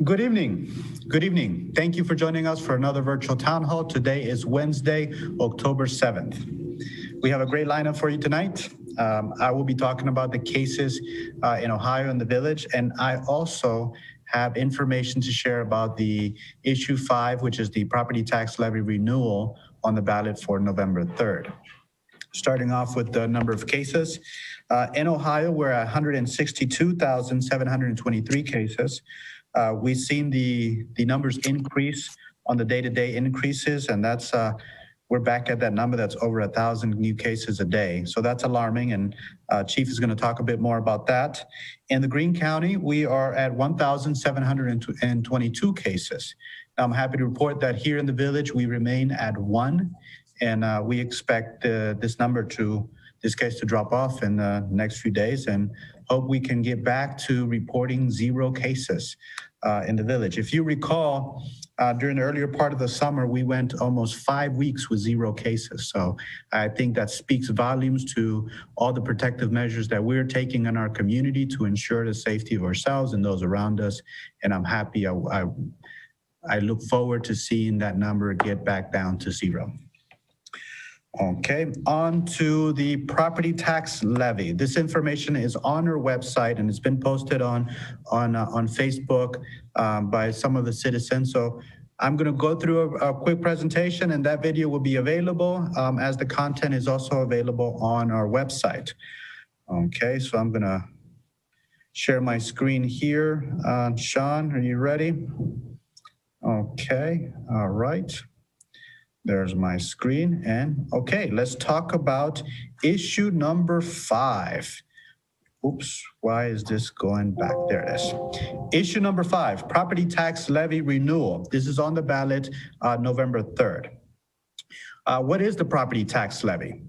Good evening. Good evening. Thank you for joining us for another virtual town hall. Today is Wednesday, October 7th. We have a great lineup for you tonight. I will be talking about the cases in Ohio and the village, and I also have information to share about the issue 5, which is the property tax levy renewal on the ballot for November 3rd. Starting off with the number of cases. In Ohio, we're at 162,723 cases. We've seen the numbers increase on the day-to-day increases, and that's we're back at that number that's over 1,000 new cases a day. So that's alarming, and Chief is going to talk a bit more about that. In the Greene County, we are at 1,722 cases. Now, I'm happy to report that here in the village, we remain at 1, and we expect this case to drop off in the next few days, and hope we can get back to reporting 0 cases in the village. If you recall, during the earlier part of the summer, we went almost 5 weeks with 0 cases. So I think that speaks volumes to all the protective measures that we're taking in our community to ensure the safety of ourselves and those around us. And I'm happy. I look forward to seeing that number get back down to 0. Okay, on to the property tax levy. This information is on our website, and it's been posted on Facebook by some of the citizens. So I'm going to go through a quick presentation, and that video will be available as the content is also available on our website. Okay, so I'm going to share my screen here. Sean, are you ready? Okay, all right. There's my screen, and okay, let's talk about issue number 5. Oops, why is this going back? There it is. Issue number 5, property tax levy renewal. This is on the ballot November 3rd. What is the property tax levy?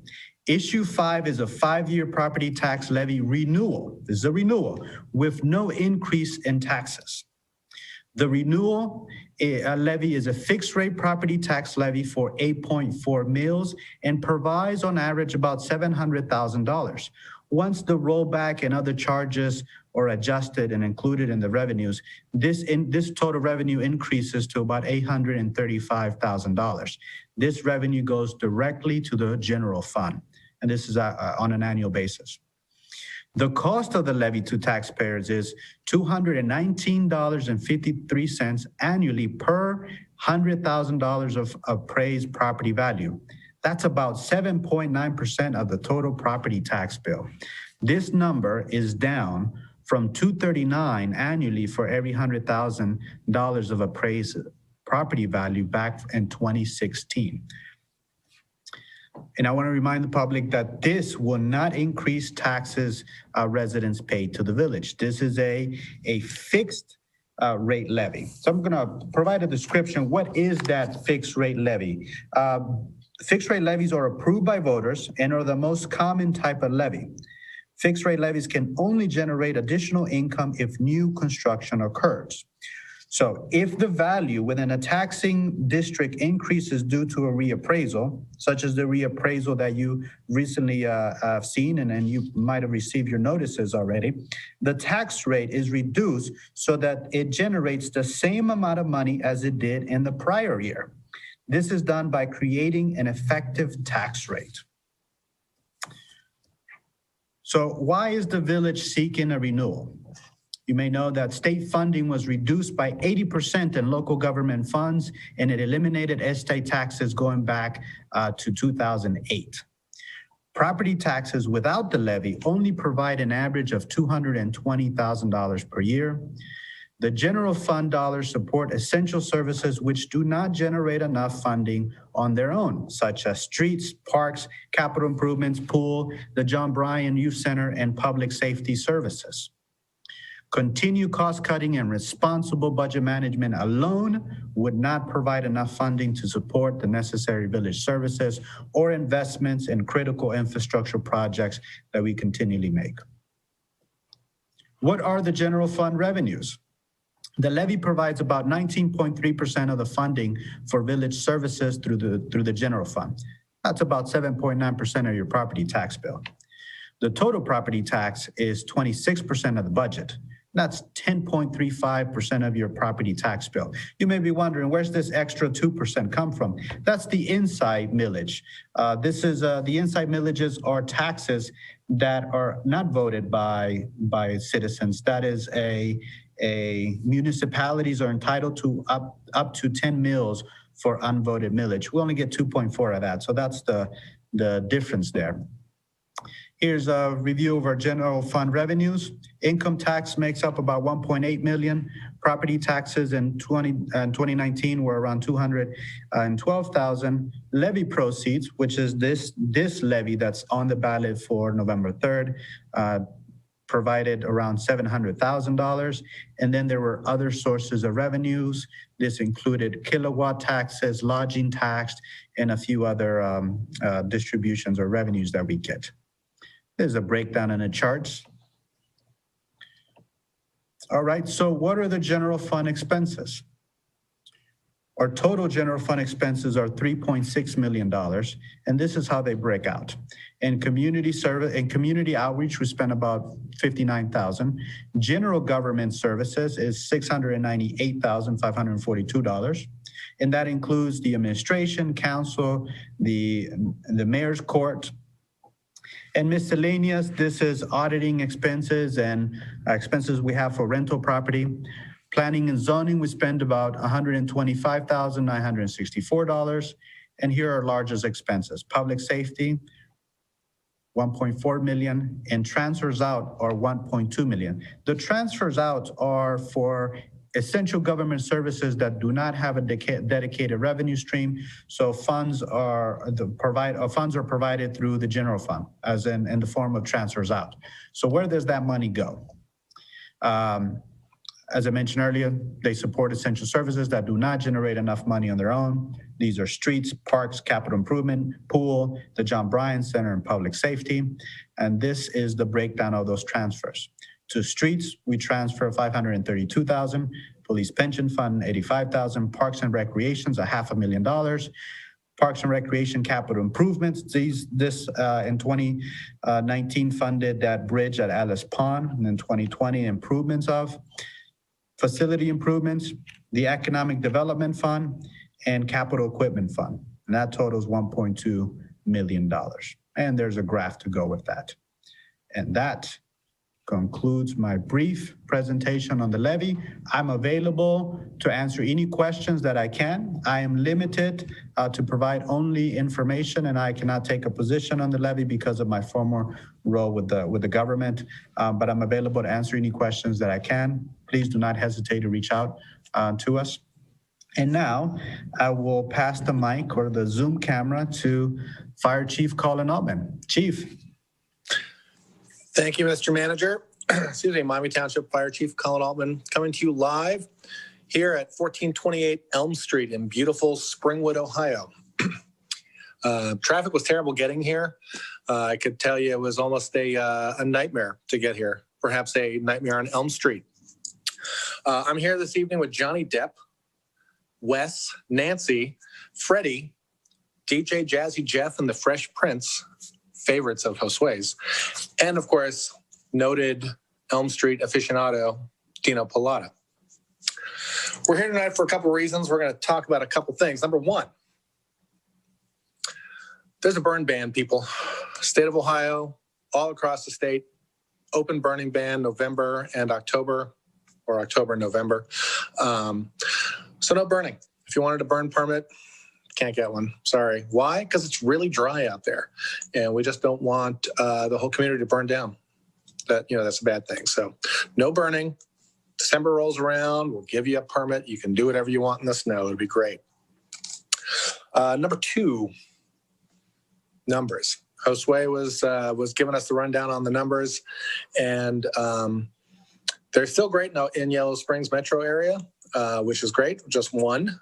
Issue 5 is a 5-year property tax levy renewal. This is a renewal with no increase in taxes. The renewal levy is a fixed rate property tax levy for 8.4 mills and provides on average about $700,000. Once the rollback and other charges are adjusted and included in the revenues, this total revenue increases to about $835,000. This revenue goes directly to the general fund, and this is on an annual basis. The cost of the levy to taxpayers is $219.53 annually per $100,000 of appraised property value. That's about 7.9% of the total property tax bill. This number is down from $239 annually for every $100,000 of appraised property value back in 2016. And I want to remind the public that this will not increase taxes residents pay to the village. This is a fixed rate levy. So I'm going to provide a description. What is that fixed rate levy? Fixed rate levies are approved by voters and are the most common type of levy. Fixed rate levies can only generate additional income if new construction occurs. So if the value within a taxing district increases due to a reappraisal, such as the reappraisal that you recently have seen, and then you might have received your notices already, the tax rate is reduced so that it generates the same amount of money as it did in the prior year. This is done by creating an effective tax rate. So why is the village seeking a renewal? You may know that state funding was reduced by 80% in local government funds, and it eliminated estate taxes going back to 2008. Property taxes without the levy only provide an average of $220,000 per year. The general fund dollars support essential services which do not generate enough funding on their own, such as streets, parks, capital improvements, pool, the John Bryan Youth Center, and public safety services. Continued cost-cutting and responsible budget management alone would not provide enough funding to support the necessary village services or investments in critical infrastructure projects that we continually make. What are the general fund revenues? The levy provides about 19.3% of the funding for village services through the general fund. That's about 7.9% of your property tax bill. The total property tax is 26% of the budget. That's 10.35% of your property tax bill. You may be wondering, where's this extra 2% come from? That's the inside millage. The inside millages are taxes that are not voted by citizens. That is municipalities are entitled to up to 10 mills for unvoted millage. We only get 2.4 of that, so that's the difference there. Here's a review of our general fund revenues. Income tax makes up about 1.8 million. Property taxes in 2019 were around 212,000. Levy proceeds, which is this levy that's on the ballot for November 3rd, provided around $700,000. And then there were other sources of revenues. This included kilowatt taxes, lodging tax, and a few other distributions or revenues that we get. There's a breakdown in the charts. All right, so what are the general fund expenses? Our total general fund expenses are $3.6 million, and this is how they break out. In community service and community outreach, we spent about $59,000. General government services is $698,542, and that includes the administration, council, the mayor's court. And miscellaneous, this is auditing expenses and expenses we have for rental property. Planning and zoning, we spend about $125,964. And here are our largest expenses. Public safety, 1.4 million, and transfers out are 1.2 million. The transfers out are for essential government services that do not have a dedicated revenue stream. So funds are provided through the general fund, as in the form of transfers out. So where does that money go? As I mentioned earlier, they support essential services that do not generate enough money on their own. These are streets, parks, capital improvement, pool, the John Bryant Center, and public safety. And this is the breakdown of those transfers. To streets, we transfer $532,000. Police pension fund, $85,000. Parks and recreations, $500,000. Parks and recreation capital improvements. This in 2019 funded that bridge at Alice Pond, and in 2020 improvements of facility improvements, the economic development fund, and capital equipment fund. And that totals $1.2 million. And there's a graph to go with that. And that concludes my brief presentation on the levy. I'm available to answer any questions that I can. I am limited to provide only information, and I cannot take a position on the levy because of my former role with the government, but I'm available to answer any questions that I can. Please do not hesitate to reach out to us. And now I will pass the mic or the Zoom camera to Fire Chief Colin Altman. Chief. Thank you, Mr. Manager. Excuse me, Miami Township Fire Chief Colin Altman coming to you live here at 1428 Elm Street in beautiful Springwood, Ohio. Traffic was terrible getting here. I could tell you it was almost a nightmare to get here, perhaps a nightmare on Elm Street. I'm here this evening with Johnny Depp, Wes, Nancy, Freddie, DJ Jazzy Jeff, and the Fresh Prince, favorites of Josue's, and of course, noted Elm Street aficionado, Dino Pilata. We're here tonight for a couple of reasons. We're going to talk about a couple things. Number one, there's a burn ban, people. State of Ohio, all across the state, open burning ban November and October, or October and November. So no burning. If you wanted a burn permit, can't get one. Sorry. Why? Because it's really dry out there, and we just don't want the whole community to burn down. That's a bad thing. So no burning. December rolls around. We'll give you a permit. You can do whatever you want in the snow. It'd be great. Number two, numbers. Josue was giving us the rundown on the numbers, and they're still great in Yellow Springs metro area, which is great. Just one.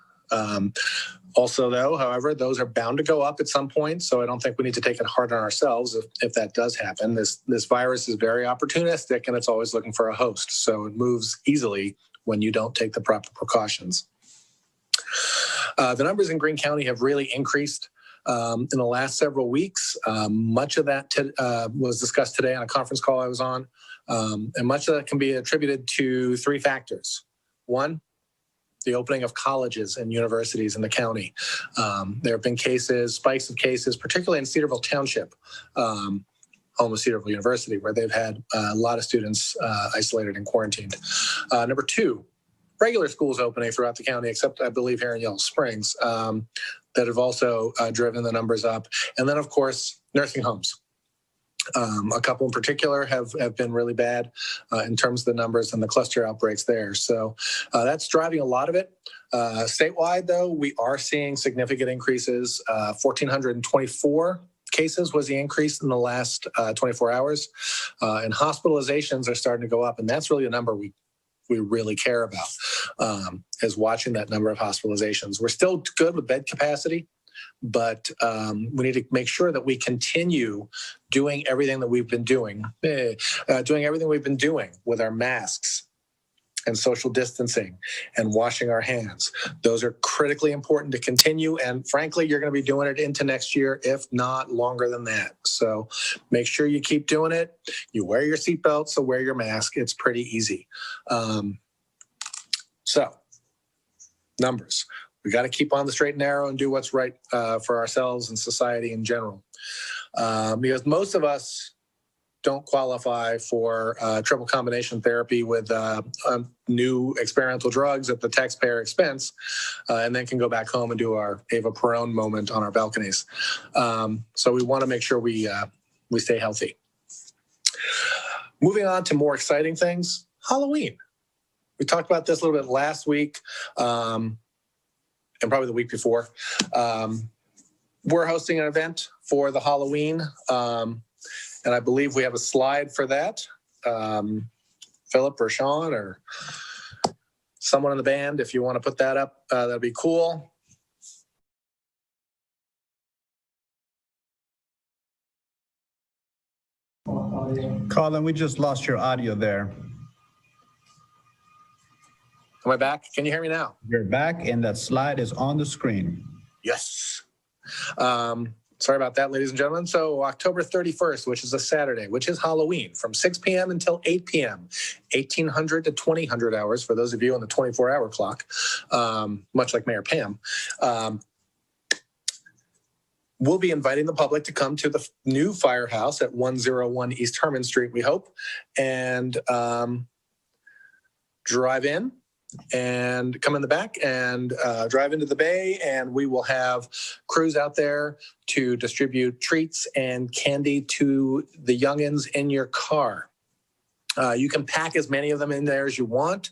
Also, though, however, those are bound to go up at some point, so I don't think we need to take it hard on ourselves if that does happen. This virus is very opportunistic, and it's always looking for a host, so it moves easily when you don't take the proper precautions. The numbers in Greene County have really increased in the last several weeks. Much of that was discussed today on a conference call I was on. And much of that can be attributed to three factors. One, the opening of colleges and universities in the county. There have been spikes of cases, particularly in Cedarville Township, home of Cedarville University, where they've had a lot of students isolated and quarantined. Number two, regular schools opening throughout the county, except I believe here in Yellow Springs, that have also driven the numbers up. And then, of course, nursing homes. A couple in particular have been really bad in terms of the numbers and the cluster outbreaks there. So that's driving a lot of it. Statewide, though, we are seeing significant increases. 1,424 cases was the increase in the last 24 hours. And hospitalizations are starting to go up. And that's really a number we really care about, is watching that number of hospitalizations. We're still good with bed capacity, but we need to make sure that we continue doing everything that we've been doing, with our masks and social distancing and washing our hands. Those are critically important to continue. And frankly, you're going to be doing it into next year, if not longer than that. So make sure you keep doing it. You wear your seatbelt, so wear your mask. It's pretty easy. So numbers. We got to keep on the straight and narrow and do what's right for ourselves and society in general. Because most of us don't qualify for triple combination therapy with new experimental drugs at the taxpayer expense, and then can go back home and do our Ava Perón moment on our balconies. So we want to make sure we stay healthy. Moving on to more exciting things, Halloween. We talked about this a little bit last week. And probably the week before. We're hosting an event for the Halloween, and I believe we have a slide for that. Philip or Sean or someone in the band, if you want to put that up, that'd be cool. Colin, we just lost your audio there. Am I back? Can you hear me now? You're back, and that slide is on the screen. Yes. Sorry about that, ladies and gentlemen. So October 31st, which is a Saturday, which is Halloween, from 6 p.m. until 8 p.m., 1,800 to 2,000 hours for those of you on the 24-hour clock, much like Mayor Pam. We'll be inviting the public to come to the new firehouse at 101 East Herman Street, we hope, and drive in and come in the back and drive into the bay, and we will have crews out there to distribute treats and candy to the youngins in your car. You can pack as many of them in there as you want.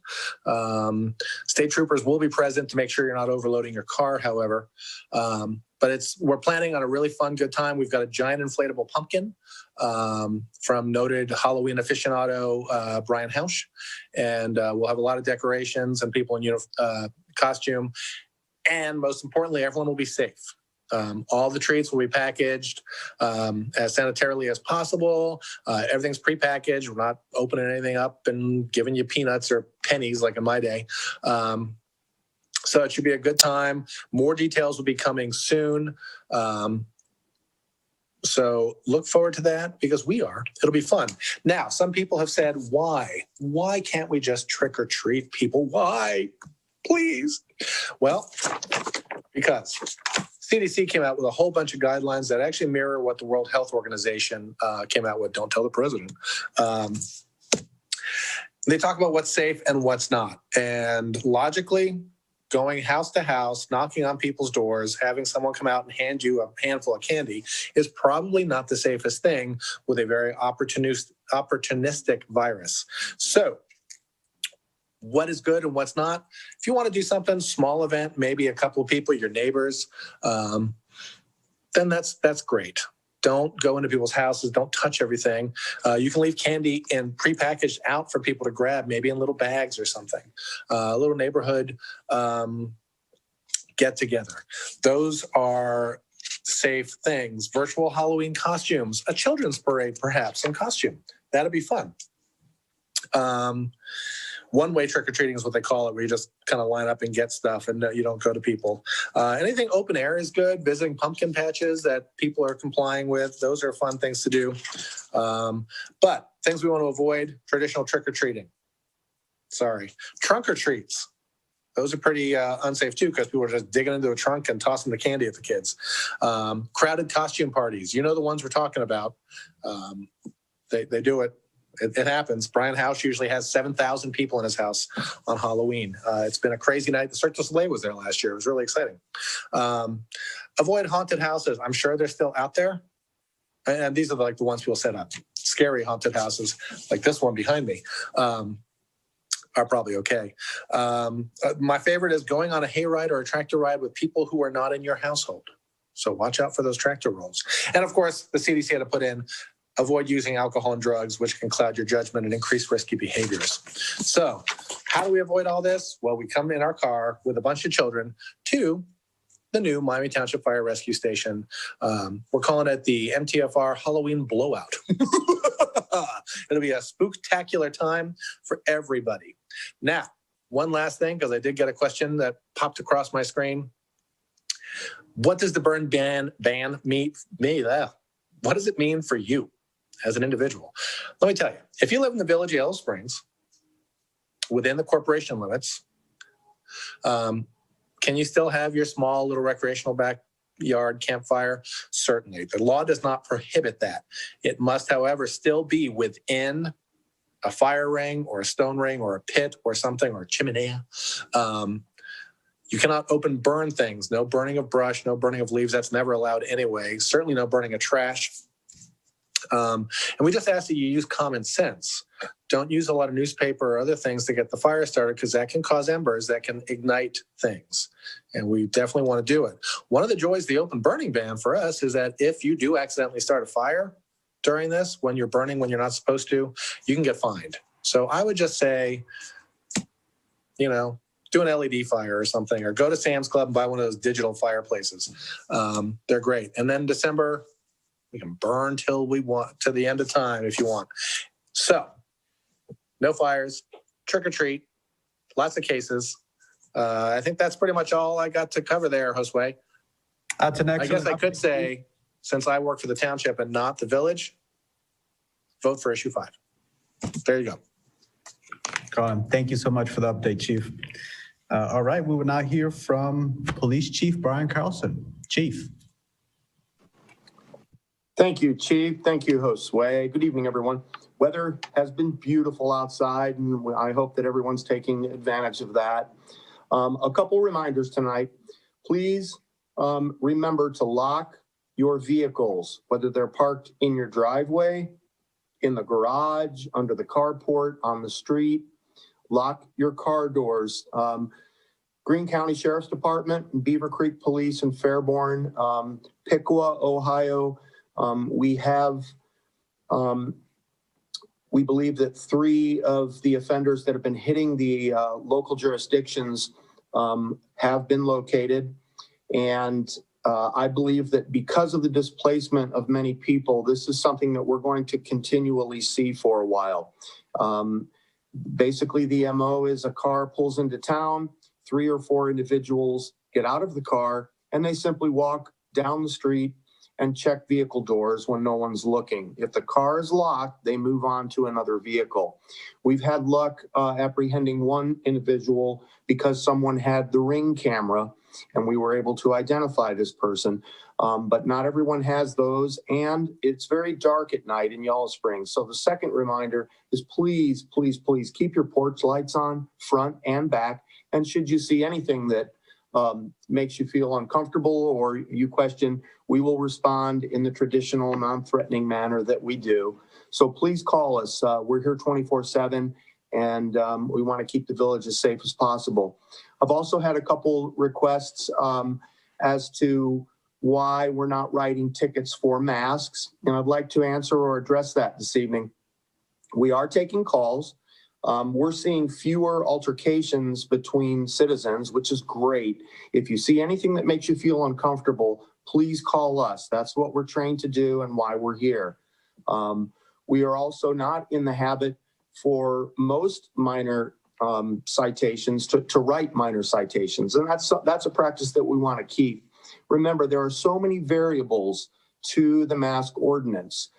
State troopers will be present to make sure you're not overloading your car, however. But we're planning on a really fun, good time. We've got a giant inflatable pumpkin from noted Halloween aficionado Brian Hausch. And we'll have a lot of decorations and people in costume. And most importantly, everyone will be safe. All the treats will be packaged as sanitarily as possible. Everything's prepackaged. We're not opening anything up and giving you peanuts or pennies like in my day. So it should be a good time. More details will be coming soon. So look forward to that, because we are. It'll be fun. Now, some people have said, why? Why can't we just trick or treat people? Why? Please. Well, because CDC came out with a whole bunch of guidelines that actually mirror what the World Health Organization came out with. Don't tell the president. They talk about what's safe and what's not. And logically, going house to house, knocking on people's doors, having someone come out and hand you a handful of candy is probably not the safest thing with a very opportunistic virus. So what is good and what's not? If you want to do something, small event, maybe a couple of people, your neighbors, then that's great. Don't go into people's houses. Don't touch everything. You can leave candy and prepackaged out for people to grab, maybe in little bags or something. A little neighborhood get together. Those are safe things. Virtual Halloween costumes, a children's parade perhaps in costume. That'd be fun. one-way trick-or-treating is what they call it, where you just kind of line up and get stuff and you don't go to people. Anything open air is good. Visiting pumpkin patches that people are complying with, those are fun things to do. But things we want to avoid, traditional trick-or-treating. Sorry. Trunk or treats. Those are pretty unsafe too, because people are just digging into a trunk and tossing the candy at the kids. Crowded costume parties. You know the ones we're talking about. They do it. It happens. Brian House usually has 7,000 people in his house on Halloween. It's been a crazy night. The Cirque du Soleil was there last year. It was really exciting. Avoid haunted houses. I'm sure they're still out there. And these are like the ones people set up. Scary haunted houses, like this one behind me, are probably okay. My favorite is going on a hayride or a tractor ride with people who are not in your household. So watch out for those tractor rolls. And of course, the CDC had to put in, avoid using alcohol and drugs, which can cloud your judgment and increase risky behaviors. So how do we avoid all this? Well, we come in our car with a bunch of children to the new Miami Township Fire Rescue Station. We're calling it the MTFR Halloween Blowout. It'll be a spooktacular time for everybody. Now, one last thing, because I did get a question that popped across my screen. What does the burn ban mean? What does it mean for you as an individual? Let me tell you, if you live in the village of Yellow Springs, within the corporation limits, can you still have your small little recreational backyard campfire? Certainly. The law does not prohibit that. It must, however, still be within a fire ring or a stone ring or a pit or something, or a chimney. You cannot open burn things. No burning of brush, no burning of leaves. That's never allowed anyway. Certainly no burning of trash. And we just ask that you use common sense. Don't use a lot of newspaper or other things to get the fire started, because that can cause embers that can ignite things. And we definitely want to do it. One of the joys of the open burning ban for us is that if you do accidentally start a fire during this, when you're burning when you're not supposed to, you can get fined. So I would just say, do an LED fire or something, or go to Sam's Club and buy one of those digital fireplaces. They're great. And then December, we can burn till we want, to the end of time if you want. So, no fires, trick or treat, lots of cases. I think that's pretty much all I got to cover there, Josue. That's an excellent. I guess I could say, since I work for the township and not the village, vote for issue 5. There you go. Colin, thank you so much for the update, Chief. All right, we will now hear from Police Chief Brian Carlson. Chief. Thank you, Chief. Thank you, Josue. Good evening, everyone. Weather has been beautiful outside, and I hope that everyone's taking advantage of that. A couple reminders tonight. Please remember to lock your vehicles, whether they're parked in your driveway, in the garage, under the carport, on the street. Lock your car doors. Greene County Sheriff's Department, Beaver Creek Police in Fairborn, Piqua, Ohio. We believe that 3 of the offenders that have been hitting the local jurisdictions have been located. And I believe that because of the displacement of many people, this is something that we're going to continually see for a while. Basically, the MO is a car pulls into town, 3 or 4 individuals get out of the car, and they simply walk down the street and check vehicle doors when no one's looking. If the car is locked, they move on to another vehicle. We've had luck apprehending one individual because someone had the Ring camera, and we were able to identify this person. But not everyone has those, and it's very dark at night in Yellow Springs. So the second reminder is please, please, please keep your porch lights on, front and back. And should you see anything that makes you feel uncomfortable or you question, we will respond in the traditional non-threatening manner that we do. So please call us. We're here 24/7, and we want to keep the village as safe as possible. I've also had a couple requests as to why we're not writing tickets for masks, and I'd like to answer or address that this evening. We are taking calls. We're seeing fewer altercations between citizens, which is great. If you see anything that makes you feel uncomfortable, please call us. That's what we're trained to do and why we're here. We are also not in the habit for most minor citations to write minor citations. And that's a practice that we want to keep. Remember, there are so many variables to the mask ordinance,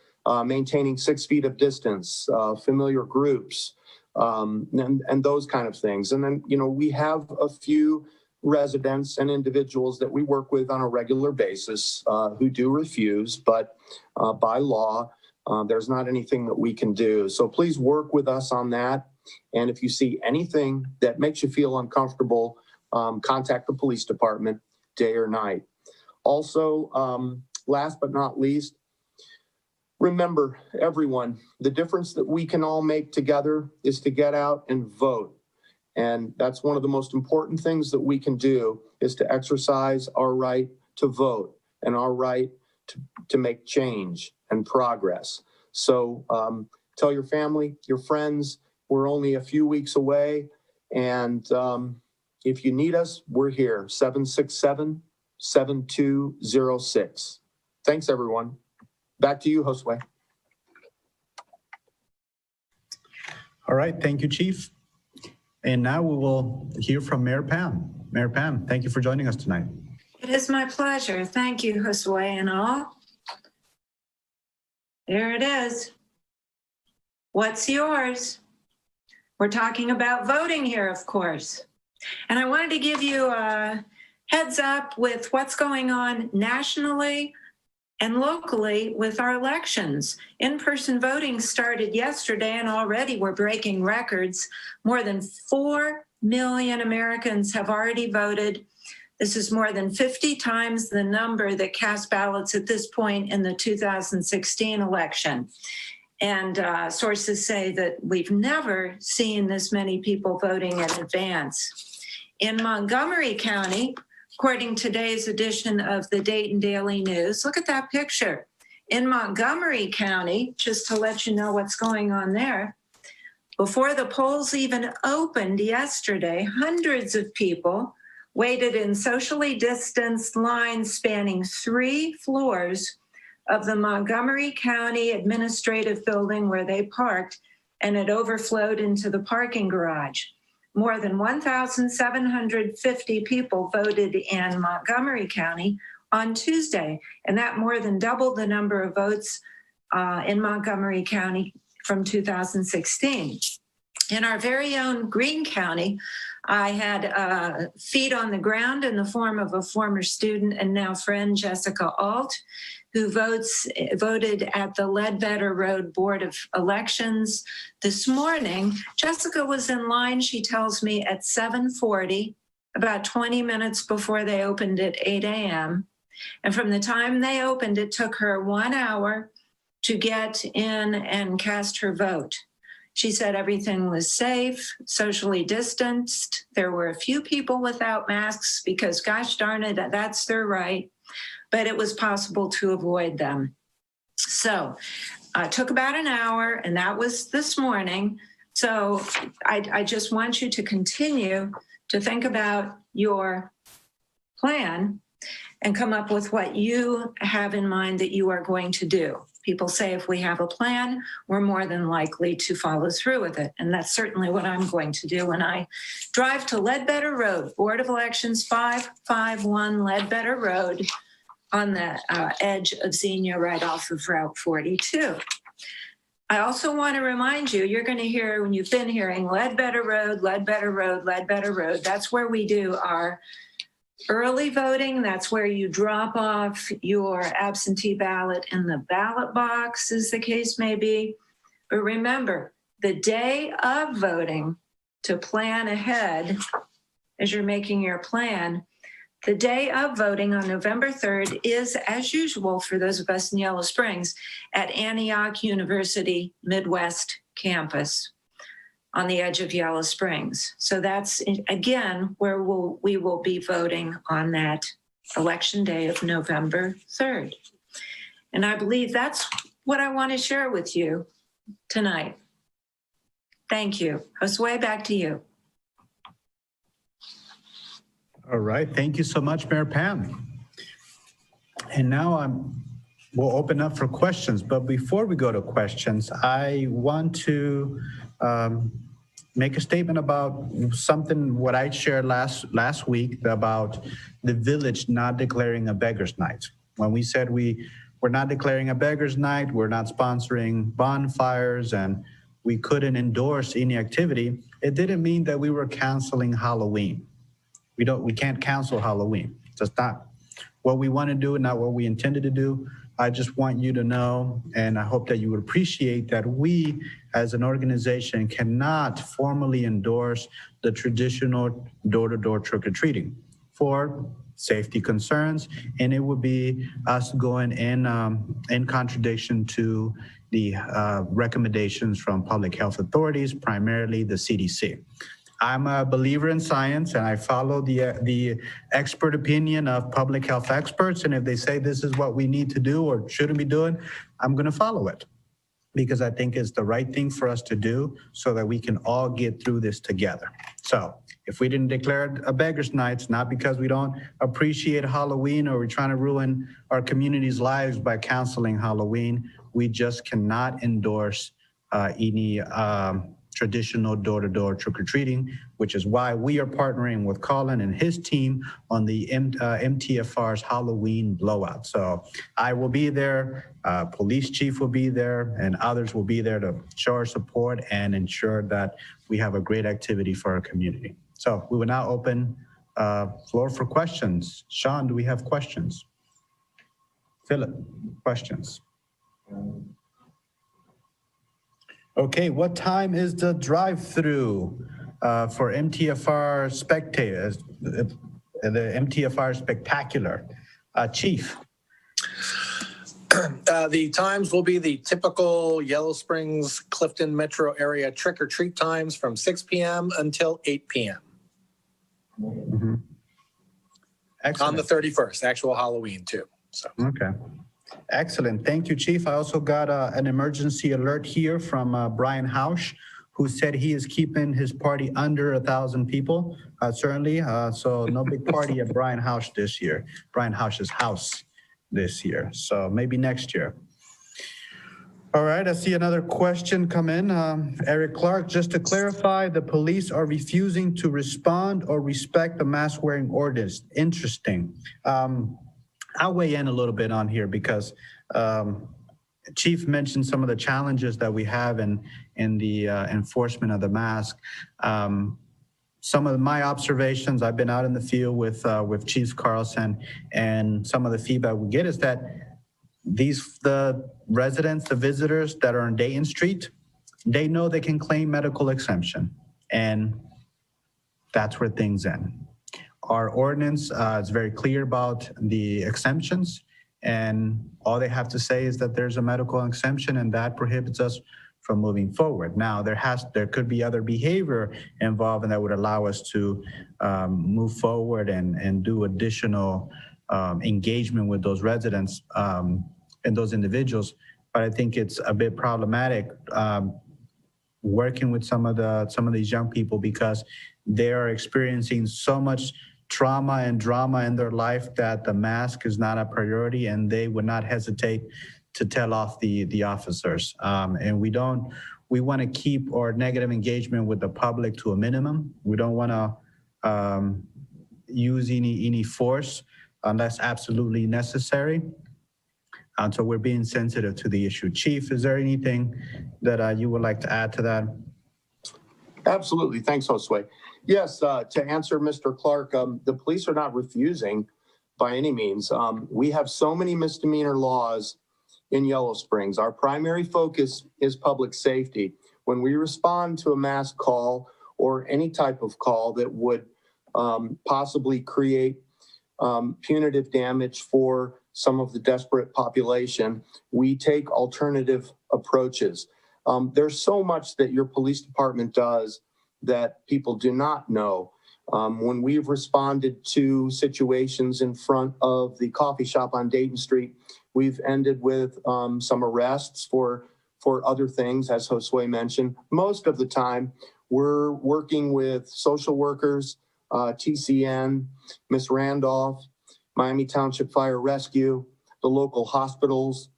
maintaining 6 feet of distance, familiar groups, and those kind of things. And then, we have a few residents and individuals that we work with on a regular basis who do refuse, but by law, there's not anything that we can do. So please work with us on that. And if you see anything that makes you feel uncomfortable, contact the police department day or night. Also, last but not least, remember, everyone, the difference that we can all make together is to get out and vote. And that's one of the most important things that we can do, is to exercise our right to vote and our right to make change and progress. So tell your family, your friends, we're only a few weeks away. And if you need us, we're here, 767-7206. Thanks, everyone. Back to you, Josue. All right, thank you, Chief. And now we will hear from Mayor Pam. Mayor Pam, thank you for joining us tonight. It is my pleasure. Thank you, Josue and all. There it is. What's yours? We're talking about voting here, of course. And I wanted to give you a heads up with what's going on nationally and locally with our elections. In-person voting started yesterday, and already we're breaking records. More than 4 million Americans have already voted. This is more than 50 times the number that cast ballots at this point in the 2016 election. And sources say that we've never seen this many people voting in advance. In Montgomery County, according to today's edition of the Dayton Daily News, look at that picture. In Montgomery County, just to let you know what's going on there, before the polls even opened yesterday, hundreds of people waited in socially distanced lines spanning 3 floors of the Montgomery County Administrative Building where they parked, and it overflowed into the parking garage. More than 1,750 people voted in Montgomery County on Tuesday, and that more than doubled the number of votes in Montgomery County from 2016. In our very own Greene County, I had feet on the ground in the form of a former student and now friend, Jessica Alt, who voted at the Ledbetter Road Board of Elections this morning. Jessica was in line, she tells me, at 7:40, about 20 minutes before they opened at 8 a.m. And from the time they opened, it took her 1 hour to get in and cast her vote. She said everything was safe, socially distanced. There were a few people without masks because, gosh darn it, that's their right. But it was possible to avoid them. So it took about an hour, and that was this morning. So I just want you to continue to think about your plan and come up with what you have in mind that you are going to do. People say if we have a plan, we're more than likely to follow through with it. And that's certainly what I'm going to do when I drive to Ledbetter Road, Board of Elections 551 Ledbetter Road, on the edge of Xenia, right off of Route 42. I also want to remind you, you're going to hear, when you've been hearing Ledbetter Road, Ledbetter Road, Ledbetter Road, that's where we do our early voting. That's where you drop off your absentee ballot in the ballot box, as the case may be. But remember, the day of voting, to plan ahead as you're making your plan, the day of voting on November 3rd is, as usual for those of us in Yellow Springs, at Antioch University Midwest campus on the edge of Yellow Springs. So that's, again, where we will be voting on that election day of November 3rd. And I believe that's what I want to share with you tonight. Thank you. Josue, back to you. All right, thank you so much, Mayor Pam. And now we'll open up for questions. But before we go to questions, I want to make a statement about something what I shared last week about the village not declaring a beggars night. When we said we're not declaring a beggars night, we're not sponsoring bonfires, and we couldn't endorse any activity, it didn't mean that we were canceling Halloween. We can't cancel Halloween. That's not what we want to do and not what we intended to do. I just want you to know, and I hope that you would appreciate that we as an organization cannot formally endorse the traditional door-to-door trick-or-treating for safety concerns, and it would be us going in contradiction to the recommendations from public health authorities, primarily the CDC. I'm a believer in science, and I follow the expert opinion of public health experts. And if they say this is what we need to do or shouldn't be doing, I'm going to follow it because I think it's the right thing for us to do so that we can all get through this together. So if we didn't declare a beggars night, it's not because we don't appreciate Halloween or we're trying to ruin our community's lives by canceling Halloween. We just cannot endorse any traditional door-to-door trick-or-treating, which is why we are partnering with Colin and his team on the MTFR's Halloween blowout. So I will be there, police chief will be there, and others will be there to show our support and ensure that we have a great activity for our community. So we will now open floor for questions. Sean, do we have questions? Philip, questions? Okay, what time is the drive-through for MTFR spectators, the MTFR Spectacular? Chief? The times will be the typical Yellow Springs, Clifton metro area trick-or-treat times from 6 p.m. until 8 p.m. Mm-hmm. On the 31st, actual Halloween too. So. Okay. Excellent. Thank you, Chief. I also got an emergency alert here from Brian Hausch, who said he is keeping his party under 1,000 people, certainly. So no big party at Brian Hausch this year, Brian Hausch's house this year. So maybe next year. All right, I see another question come in. Eric Clark, just to clarify, the police are refusing to respond or respect the mask wearing orders. Interesting. I'll weigh in a little bit on here because Chief mentioned some of the challenges that we have in the enforcement of the mask. Some of my observations, I've been out in the field with Chief Carlson, and some of the feedback we get is that the residents, the visitors that are on Dayton Street, they know they can claim medical exemption, and that's where things end. Our ordinance is very clear about the exemptions, and all they have to say is that there's a medical exemption, and that prohibits us from moving forward. Now, there could be other behavior involved, and that would allow us to move forward and do additional engagement with those residents and those individuals. But I think it's a bit problematic working with some of these young people because they are experiencing so much trauma and drama in their life that the mask is not a priority, and they would not hesitate to tell off the officers. And we want to keep our negative engagement with the public to a minimum. We don't want to use any force unless absolutely necessary. So we're being sensitive to the issue. Chief, is there anything that you would like to add to that? Absolutely. Thanks, Josue. Yes, to answer Mr. Clark, the police are not refusing by any means. We have so many misdemeanor laws in Yellow Springs. Our primary focus is public safety. When we respond to a mass call or any type of call that would possibly create punitive damage for some of the desperate population, we take alternative approaches. There's so much that your police department does that people do not know. When we've responded to situations in front of the coffee shop on Dayton Street, we've ended with some arrests for other things, as Josue mentioned. Most of the time, we're working with social workers, TCN, Ms. Randolph, Miami Township Fire Rescue, the local hospitals,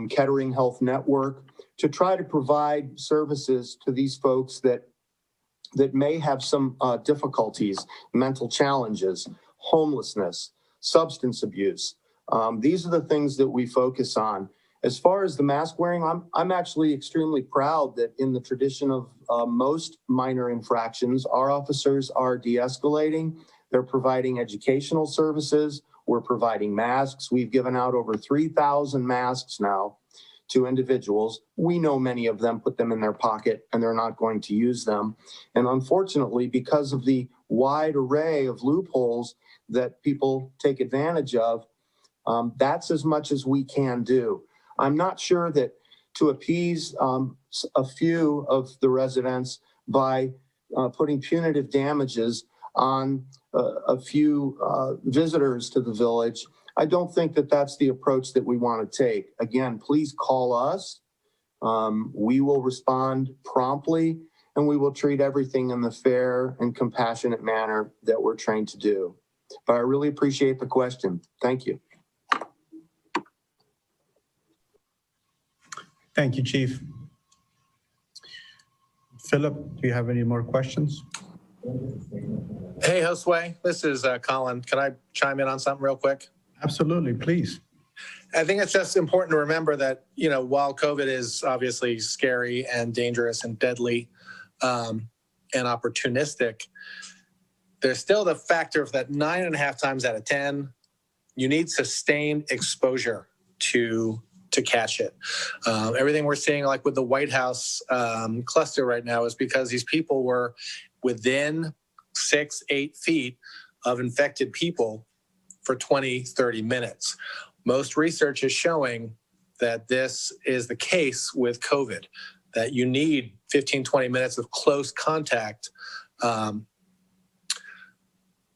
Kettering Health Network, to try to provide services to these folks that that may have some difficulties, mental challenges, homelessness, substance abuse. These are the things that we focus on. As far as the mask wearing, I'm actually extremely proud that in the tradition of most minor infractions, our officers are de-escalating. They're providing educational services. We're providing masks. We've given out over 3,000 masks now to individuals. We know many of them put them in their pocket and they're not going to use them. And unfortunately, because of the wide array of loopholes that people take advantage of, that's as much as we can do. I'm not sure that to appease a few of the residents by putting punitive damages on a few visitors to the village, I don't think that that's the approach that we want to take. Again, please call us. We will respond promptly, and we will treat everything in the fair and compassionate manner that we're trained to do. But I really appreciate the question. Thank you. Thank you, Chief. Philip, do you have any more questions? Hey, Josue, this is Colin. Can I chime in on something real quick? Absolutely, please. I think it's just important to remember that, you know, while COVID is obviously scary and dangerous and deadly and opportunistic, there's still the factor of that 9.5 times out of 10, you need sustained exposure to catch it. Everything we're seeing, like with the White House cluster right now, is because these people were within 6-8 feet of infected people for 20, 30 minutes. Most research is showing that this is the case with COVID, that you need 15, 20 minutes of close contact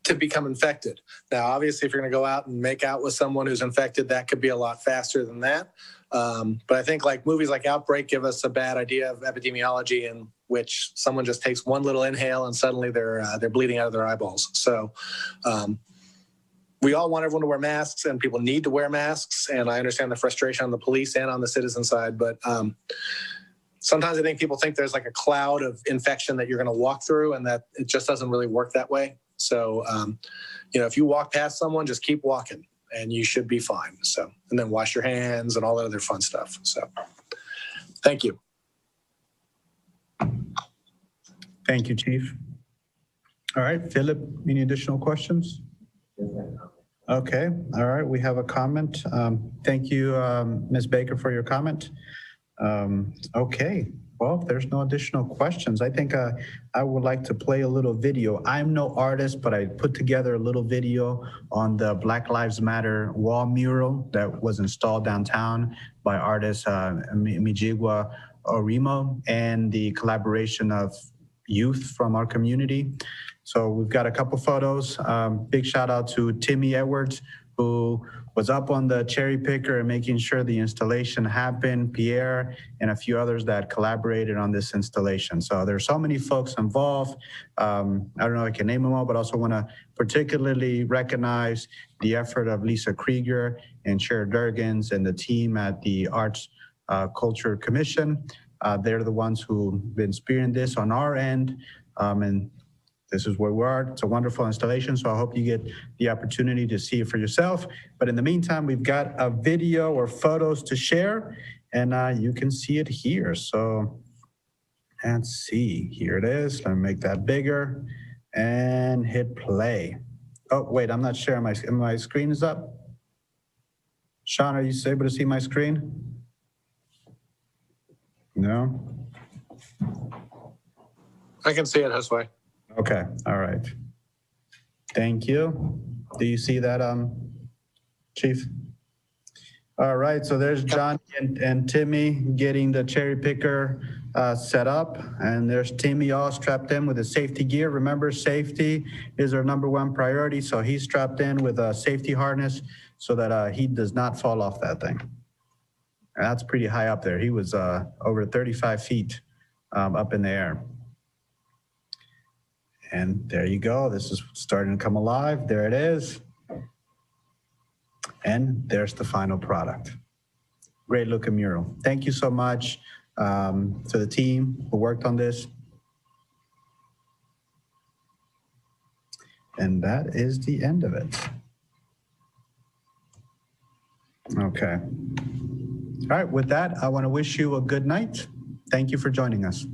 to become infected. Now, obviously, if you're going to go out and make out with someone who's infected, that could be a lot faster than that. But I think like movies like Outbreak give us a bad idea of epidemiology in which someone just takes one little inhale and suddenly they're bleeding out of their eyeballs. So we all want everyone to wear masks, and people need to wear masks. And I understand the frustration on the police and on the citizen side. But sometimes I think people think there's like a cloud of infection that you're going to walk through, and that it just doesn't really work that way. So, you know, if you walk past someone, just keep walking and you should be fine. So, and then wash your hands and all that other fun stuff. So, thank you. Thank you, Chief. All right, Philip, any additional questions? Okay, all right, we have a comment. Thank you, Ms. Baker, for your comment. Okay, well, if there's no additional questions, I think I would like to play a little video. I'm no artist, but I put together a little video on the Black Lives Matter wall mural that was installed downtown by artist Mijigwa Orimo and the collaboration of youth from our community. So we've got a couple photos. Big shout out to Timmy Edwards, who was up on the cherry picker and making sure the installation happened, Pierre, and a few others that collaborated on this installation. So there's so many folks involved. I don't know if I can name them all, but also want to particularly recognize the effort of Lisa Krieger and Cher Durgans and the team at the Arts Culture Commission. They're the ones who've been spearheading this on our end, and this is where we are. It's a wonderful installation, so I hope you get the opportunity to see it for yourself. But in the meantime, we've got a video or photos to share, and you can see it here. So let's see, here it is. Let me make that bigger and hit play. Oh, wait, I'm not sharing my screen is up. Sean, are you able to see my screen? No? I can see it, Josue. Okay, all right. Thank you. Do you see that, Chief? All right, so there's John and Timmy getting the cherry picker set up, and there's Timmy all strapped in with his safety gear. Remember, safety is our #1 priority, so he's strapped in with a safety harness so that he does not fall off that thing. And that's pretty high up there. He was over 35 feet up in the air. And there you go. This is starting to come alive. There it is. And there's the final product. Great looking mural. Thank you so much to the team who worked on this. And that is the end of it. Okay. All right, with that, I want to wish you a good night. Thank you for joining us.